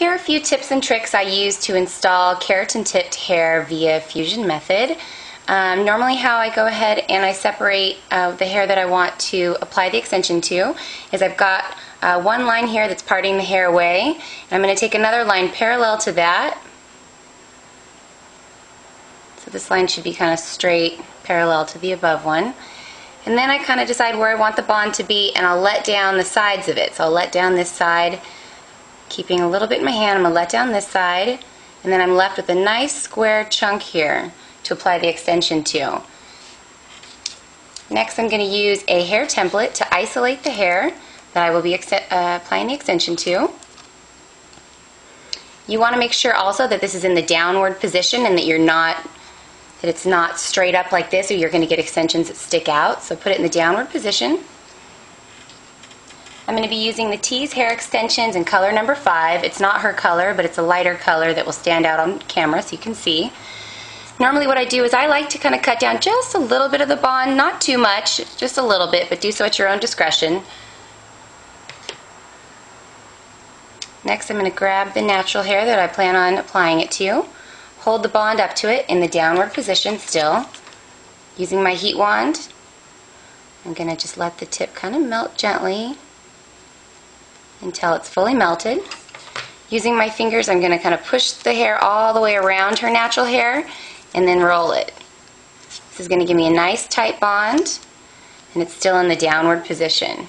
Here are a few tips and tricks I use to install keratin tipped hair via fusion method. Normally how I go ahead and I separate the hair that I want to apply the extension to is I've got one line here that's parting the hair away, and I'm going to take another line parallel to that. So this line should be kind of straight parallel to the above one. And then I kind of decide where I want the bond to be, and I'll let down the sides of it. So I'll let down this side, keeping a little bit in my hand. I'm going to let down this side, and then I'm left with a nice square chunk here to apply the extension to. Next I'm going to use a hair template to isolate the hair that I will be applying the extension to. You want to make sure also that this is in the downward position and that it's not straight up like this, or you're going to get extensions that stick out. So put it in the downward position. I'm going to be using the Tease hair extensions in color number 5. It's not her color, but it's a lighter color that will stand out on camera so you can see. Normally what I do is I like to kind of cut down just a little bit of the bond, not too much, just a little bit, but do so at your own discretion. Next I'm going to grab the natural hair that I plan on applying it to, hold the bond up to it in the downward position still. Using my heat wand, I'm going to just let the tip kind of melt gently until it's fully melted. Using my fingers, I'm going to kind of push the hair all the way around her natural hair and then roll it. This is going to give me a nice tight bond, and it's still in the downward position.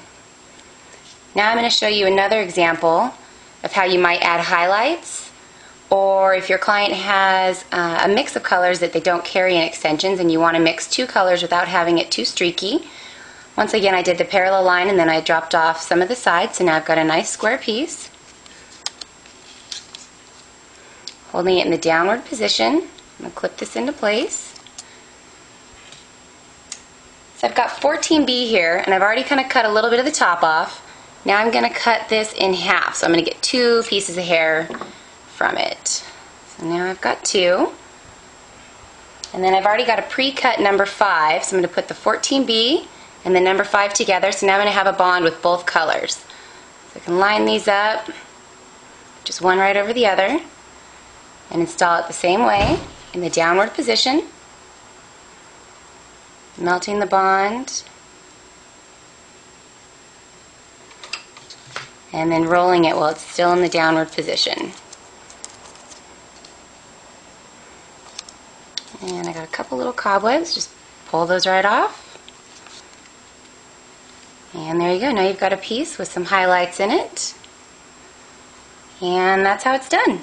Now I'm going to show you another example of how you might add highlights, or if your client has a mix of colors that they don't carry in extensions and you want to mix two colors without having it too streaky. Once again, I did the parallel line and then I dropped off some of the sides, so now I've got a nice square piece. Holding it in the downward position, I'm going to clip this into place. So I've got 14B here, and I've already kind of cut a little bit of the top off. Now I'm going to cut this in half, so I'm going to get 2 pieces of hair from it. So now I've got 2. And then I've already got a pre-cut number 5, so I'm going to put the 14B and the number 5 together, so now I'm going to have a bond with both colors. So I can line these up, just one right over the other, and install it the same way in the downward position, melting the bond, and then rolling it while it's still in the downward position. And I got a couple little cobwebs, just pull those right off. And there you go, now you've got a piece with some highlights in it. And that's how it's done.